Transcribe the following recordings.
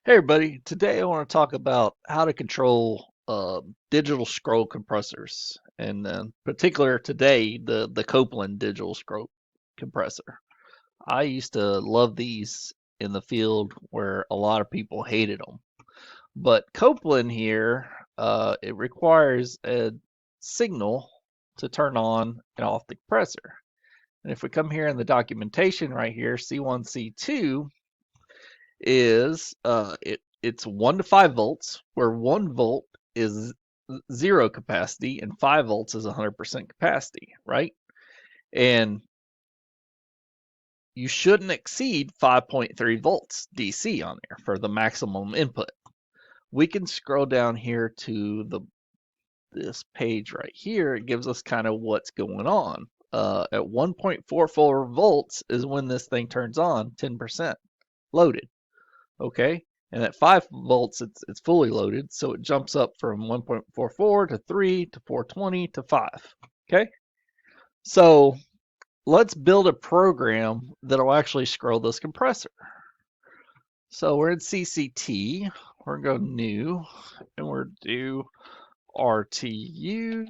Hey everybody, today I want to talk about how to control digital scroll compressors, and in particular today the Copeland Digital Scroll Compressor. I used to love these in the field where a lot of people hated them, but Copeland here it requires a signal to turn on and off the compressor. And if we come here in the documentation right here, C1, C2 is it's 1 to 5 volts, where 1 volt is 0 capacity and 5 volts is 100% capacity, right? And you shouldn't exceed 5.3 volts DC on there for the maximum input. We can scroll down here to this page right here. It gives us kind of what's going on. At 1.44 volts is when this thing turns on 10% loaded. Okay, and at 5 volts it's fully loaded, so it jumps up from 1.44 to 3 to 420 to 5. Okay, so let's build a program that'll actually scroll this compressor. So we're in CCT, we're going to go new, and we're do RTU.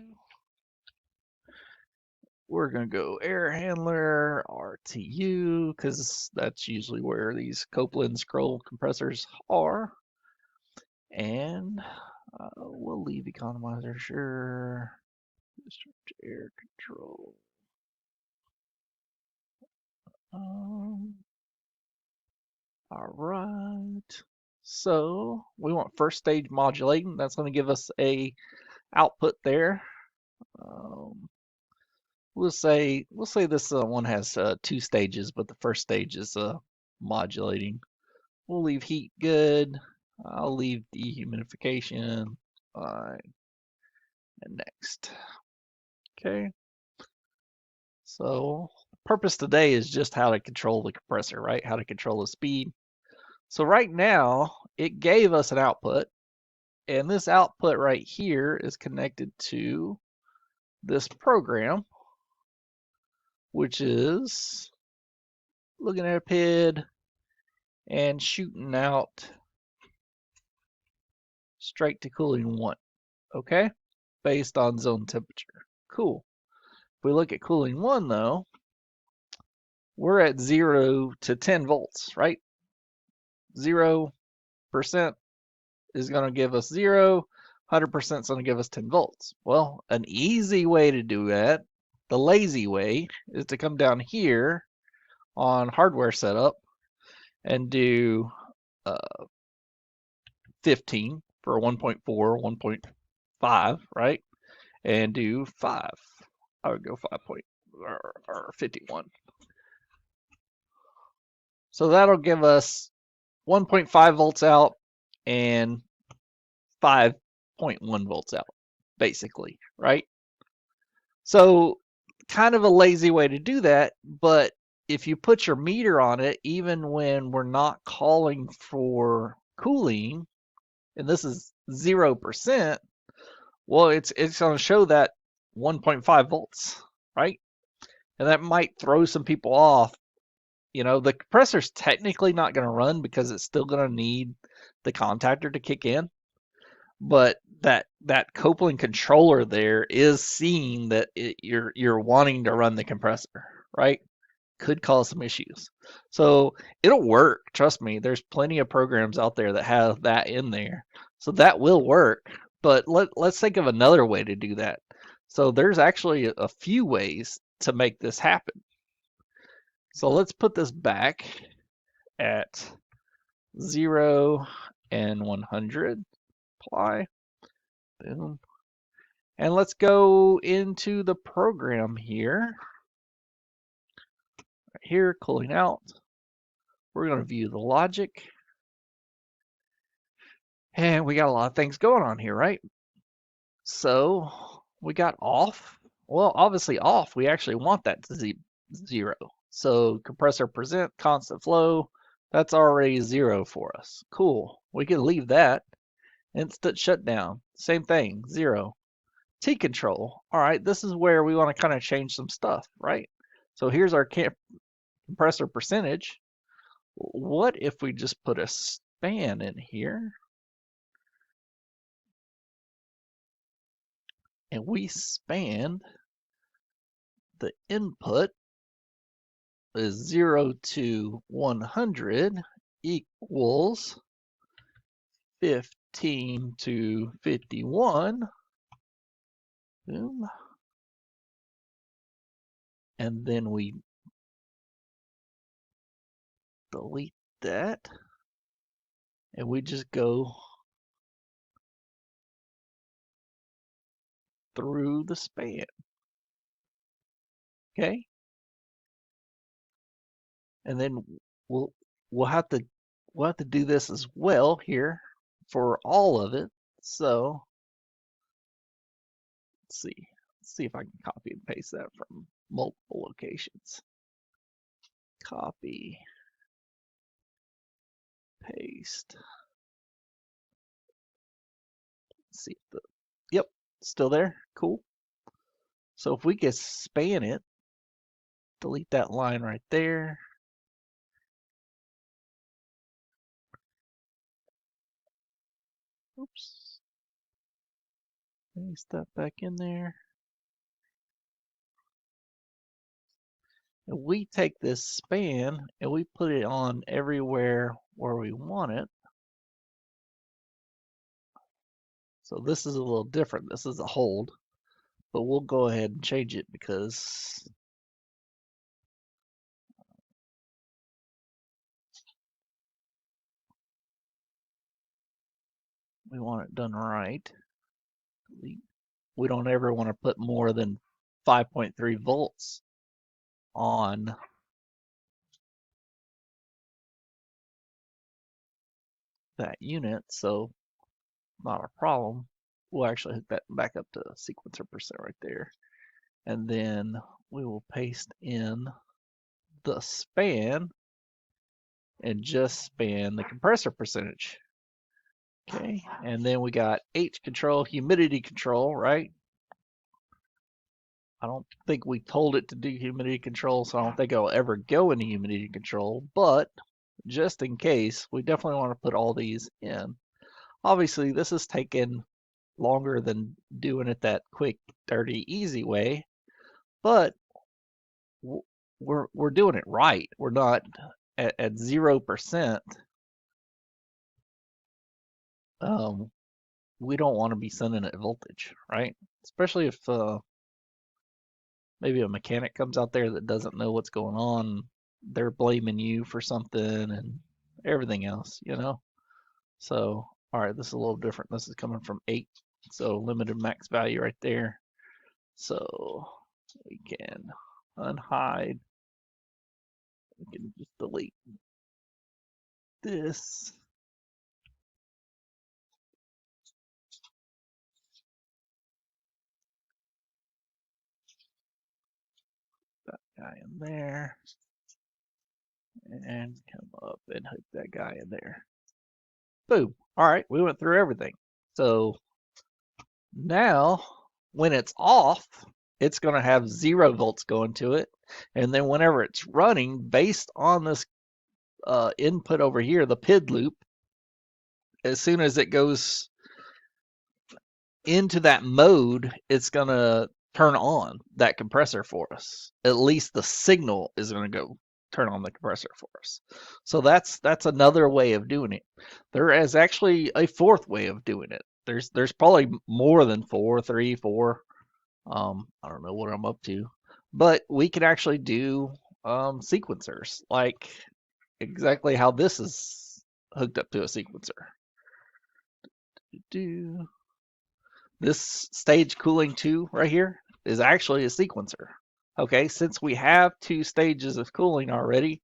We're going to go air handler, RTU, because that's usually where these Copeland scroll compressors are. And we'll leave economizer, sure. District air control. All right. So we want first stage modulating. That's going to give us a output there. Um, we'll say this one has 2 stages, but the first stage is modulating. We'll leave heat good. I'll leave dehumidification. Fine. And next. Okay. So purpose today is just how to control the compressor, right? How to control the speed. So right now it gave us an output, and this output right here is connected to this program, which is looking at a PID and shooting out straight to cooling 1, okay? Based on zone temperature. Cool. If we look at cooling 1 though, we're at 0 to 10 volts, right? 0% is going to give us 0, 100% is going to give us 10 volts. Well, an easy way to do that, the lazy way, is to come down here on hardware setup and do 15 for 1.4, 1.5, right? And do 5. I would go 5 or 51. So that'll give us 1.5 volts out and 5.1 volts out, basically, right? So kind of a lazy way to do that, but if you put your meter on it, even when we're not calling for cooling, and this is 0%, well, it's going to show that 1.5 volts, right? And that might throw some people off. You know, the compressor's technically not going to run because it's still going to need the contactor to kick in, but that Copeland controller there is seeing that you're wanting to run the compressor, right? Could cause some issues. So it'll work. Trust me. There's plenty of programs out there that have that in there, so that will work. But let's think of another way to do that. So there's actually a few ways to make this happen. So let's put this back at 0 and 100. Apply. Boom. And let's go into the program here. Right here, cooling out. We're going to view the logic. And we got a lot of things going on here, right? So we got off. Well, obviously off. We actually want that to 0. So compressor present, constant flow. That's already 0 for us. Cool. We can leave that. Instant shutdown. Same thing, 0. T control. All right, this is where we want to kind of change some stuff, right? So here's our compressor percentage. What if we just put a span in here, and we span the input is 0 to 100 equals 15 to 51. Boom. And then we delete that, and we just go through the span. Okay, and then we'll we'll have to do this as well here for all of it. So let's see if I can copy and paste that from multiple locations. Copy, paste. Let's see if the yep, still there. Cool. So if we could span it, delete that line right there. Oops. Paste that back in there. And we take this span and we put it on everywhere where we want it. So this is a little different. This is a hold, but we'll go ahead and change it because we want it done right. We don't ever want to put more than 5.3 volts on that unit, so not a problem. We'll actually hook that back up to sequencer percent right there. And then we will paste in the span and just span the compressor percentage. Okay, and then we got H control, humidity control, right? I don't think we told it to do humidity control, so I don't think I'll ever go into humidity control, but just in case, we definitely want to put all these in. Obviously, this is taking longer than doing it that quick, dirty, easy way, but we're doing it right. We're not at 0%. We don't want to be sending it voltage, right? Especially if maybe a mechanic comes out there that doesn't know what's going on. They're blaming you for something and everything else, you know? So, all right, this is a little different. This is coming from 8, so limited max value right there. So we can unhide. We can just delete this. That guy in there. And come up and hook that guy in there. Boom. All right, we went through everything. So now when it's off, it's going to have 0 volts going to it. And then whenever it's running, based on this input over here, the PID loop, as soon as it goes into that mode, it's going to turn on that compressor for us. At least the signal is going to go turn on the compressor for us. So that's another way of doing it. There is actually a fourth way of doing it. There's probably more than 4, 3, 4. I don't know what I'm up to, but we can actually do sequencers, like exactly how this is hooked up to a sequencer. This stage cooling 2 right here is actually a sequencer. Okay, since we have 2 stages of cooling already,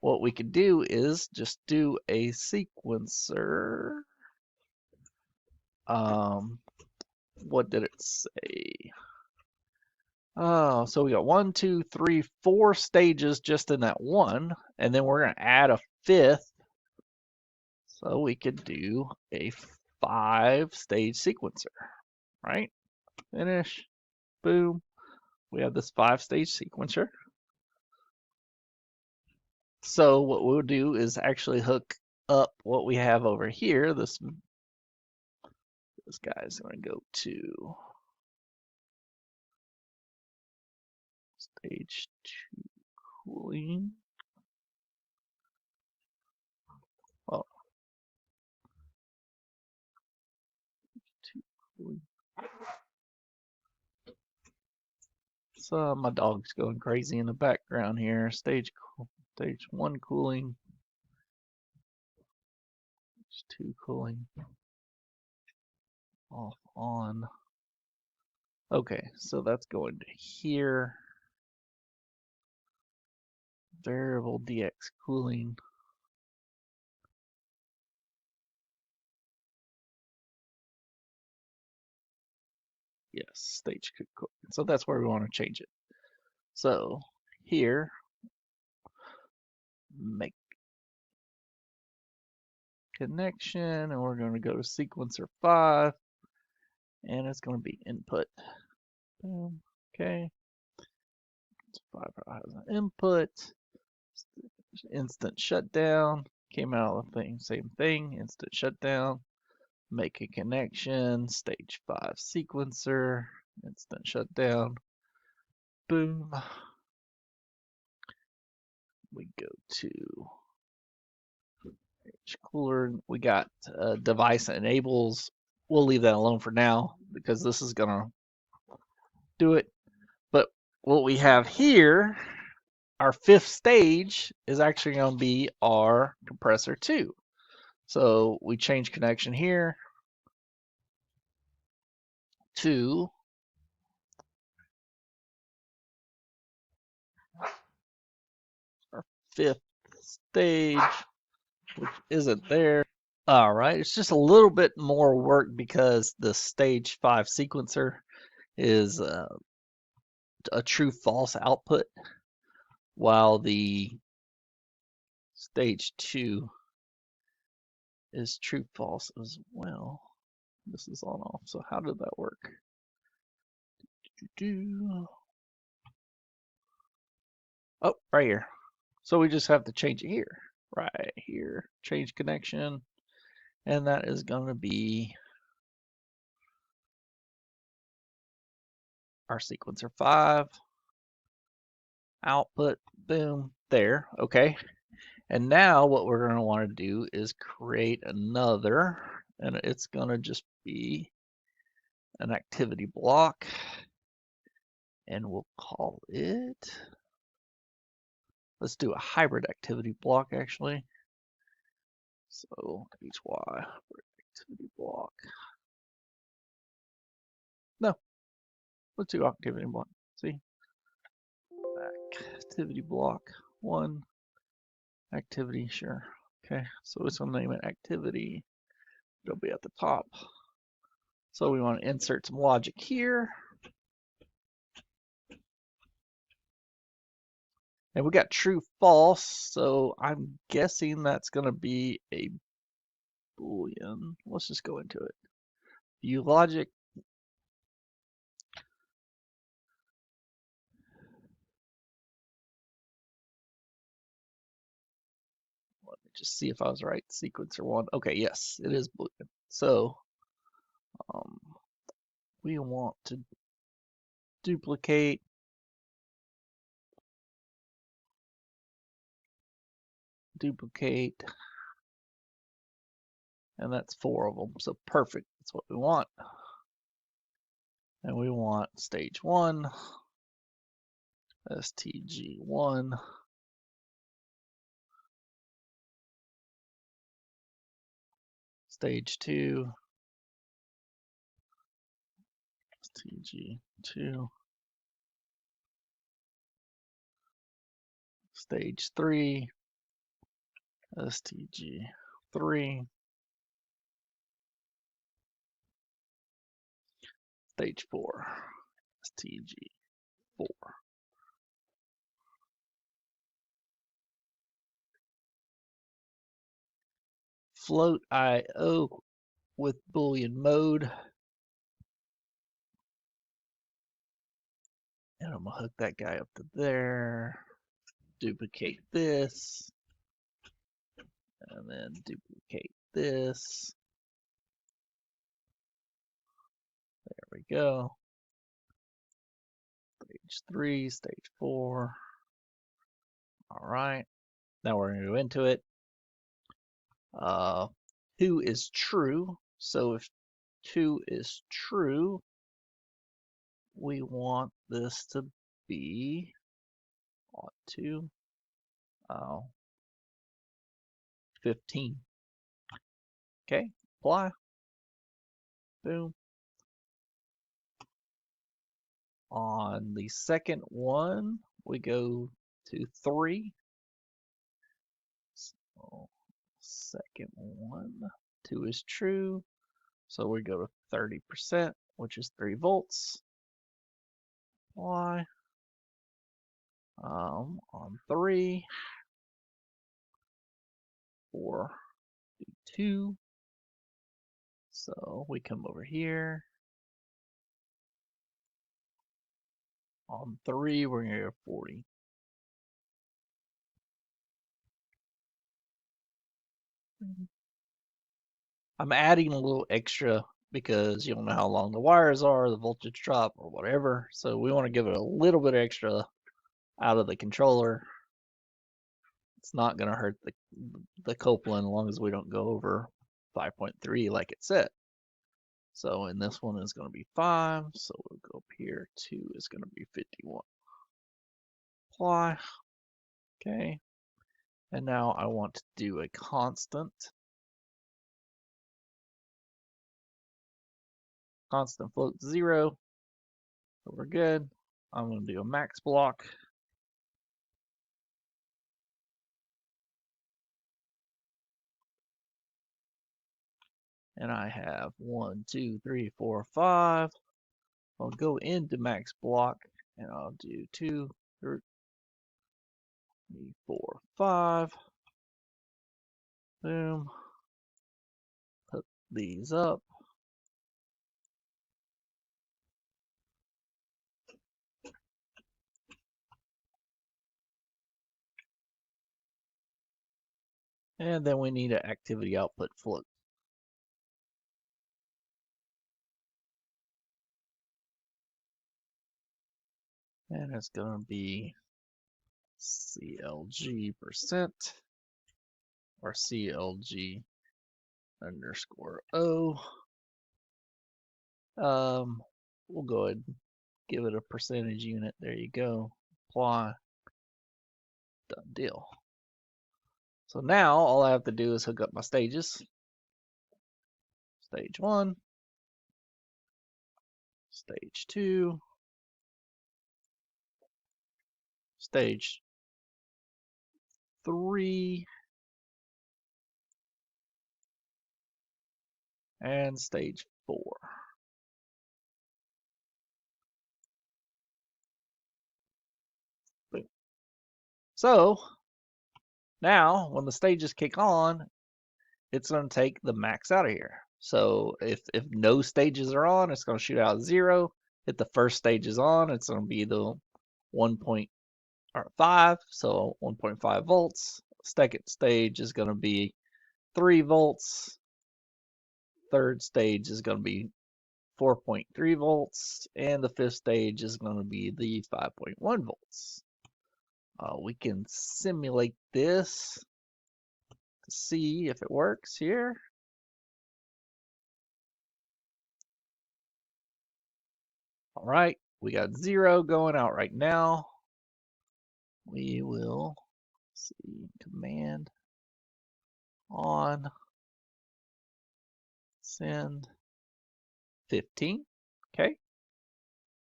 what we can do is just do a sequencer. What did it say? Oh, so we got 1, 2, 3, 4 stages just in that one, and then we're going to add a 5th. So we could do a 5-stage sequencer, right? Finish, boom. We have this 5-stage sequencer. So what we'll do is actually hook up what we have over here. This guy's going to go to stage 2 cooling. Oh, 2 cooling. So my dog's going crazy in the background here. Stage 1 cooling. Stage 2 cooling. Off, on. Okay, so that's going to here. Variable DX cooling. Yes, stage cooling. So that's where we want to change it. So here, make connection, and we're going to go to sequencer 5, and it's going to be input. Boom. Okay. 5 has an input. Instant shutdown. Came out of the thing. Same thing. Instant shutdown. Make a connection. Stage 5 sequencer. Instant shutdown. Boom. We go to cooler. We got device enables. We'll leave that alone for now because this is gonna do it. But what we have here, our 5th stage, is actually going to be our compressor 2. So we change connection here to our 5th stage, which isn't there. All right, it's just a little bit more work because the stage 5 sequencer is a true false output, while the stage 2 is true false as well. This is on off. So how did that work? Oh, right here. So we just have to change it here. Right here. Change connection. And that is going to be our sequencer 5. Output. Boom. There. Okay. And now what we're going to want to do is create another. And it's going to just be an activity block. And we'll call it, let's do a hybrid activity block actually. So HY activity block. No, let's do activity block. See, activity block 1, activity, sure. Okay, so it's gonna name it activity. It'll be at the top. So we want to insert some logic here. And we got true false, so I'm guessing that's going to be a Boolean. Let's just go into it. View logic. Let me just see if I was right. Sequencer 1. Okay, yes, it is Boolean. So we want to duplicate and that's 4 of them. So perfect. That's what we want. And we want stage 1, STG1, stage 2, STG2, stage 3, STG3, stage 4, STG4. Float IO with Boolean mode. And I'm gonna hook that guy up to there. Duplicate this. and then duplicate this. There we go. Stage 3, stage 4. All right. Now we're going to go into it. 2 is true. So if 2 is true, we want this to be ought to 15. Okay, apply. Boom. On the second one, we go to 3. So second one, 2 is true. So we go to 30%, which is 3 volts. Apply. On 3, 4, 2. So we come over here. On 3, we're going to go 40. I'm adding a little extra because you don't know how long the wires are, the voltage drop, or whatever. So we want to give it a little bit extra out of the controller. It's not going to hurt the Copeland as long as we don't go over 5.3 like it said. So in this one is going to be 5. So we'll go up here. 2 is going to be 51. Apply. Okay. And now I want to do a constant. Constant float 0. So we're good. I'm going to do a max block. And I have 1, 2, 3, 4, 5. I'll go into max block and I'll do 2, 3, 4, 5. Boom. Put these up. And then we need an activity output float. And it's going to be CLG percent or CLG underscore O. We'll go ahead and give it a percentage unit. There you go. Apply. Done deal. So now all I have to do is hook up my stages. Stage 1, stage 2, stage 3, and stage 4. Boom. So now when the stages kick on, it's going to take the max out of here. So if no stages are on, it's going to shoot out 0. If the first stage is on, it's going to be the 1.5, so 1.5 volts. Second stage is going to be 3 volts. Third stage is going to be 4.3 volts, and the fifth stage is going to be the 5.1 volts. We can simulate this to see if it works here. All right, we got 0 going out right now. We will see command on send 15. Okay.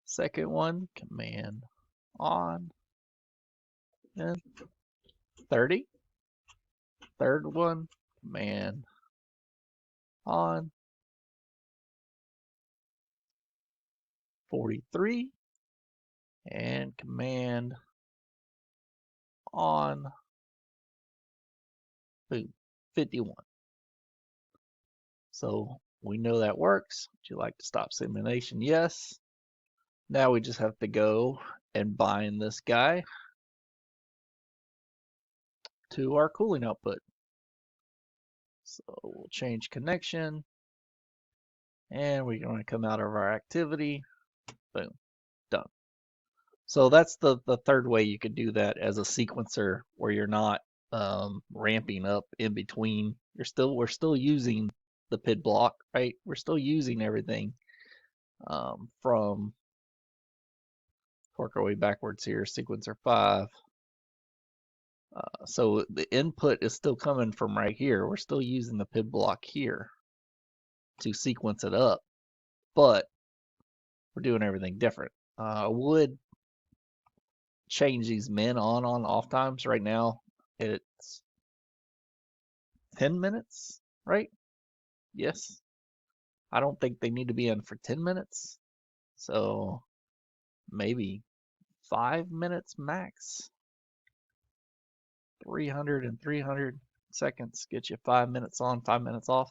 Second one, command on and 30. Third one, command on 43 and command on boom 51. So we know that works. Would you like to stop simulation? Yes. Now we just have to go and bind this guy to our cooling output. So we'll change connection, and we're going to come out of our activity. Boom, done. So that's the third way you could do that as a sequencer, where you're not ramping up in between. We're still using the PID block, right? We're still using everything from, work our way backwards here, sequencer 5. So the input is still coming from right here. We're still using the PID block here to sequence it up, but we're doing everything different. I would change these min on off times. Right now it's 10 minutes, right? Yes. I don't think they need to be in for 10 minutes. So maybe 5 minutes max. 300 and 300 seconds get you 5 minutes on, 5 minutes off.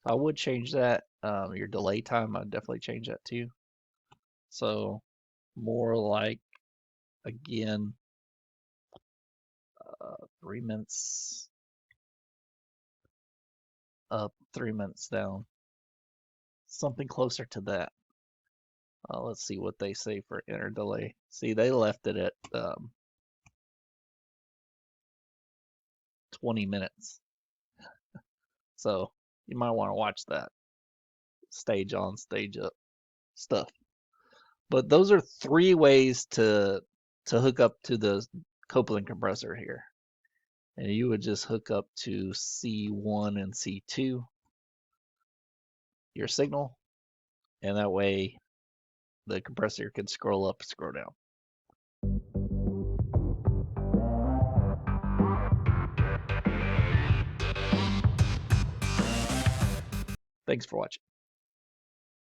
I would change that. Your delay time, I'd definitely change that too. So more like, again, 3 minutes up, 3 minutes down. Something closer to that. Let's see what they say for inner delay. See, they left it at 20 minutes. So you might want to watch that. Stage on, stage up stuff. But those are 3 ways to hook up to the Copeland compressor here. And you would just hook up to C1 and C2, your signal, and that way the compressor can scroll up, scroll down. Thanks for watching.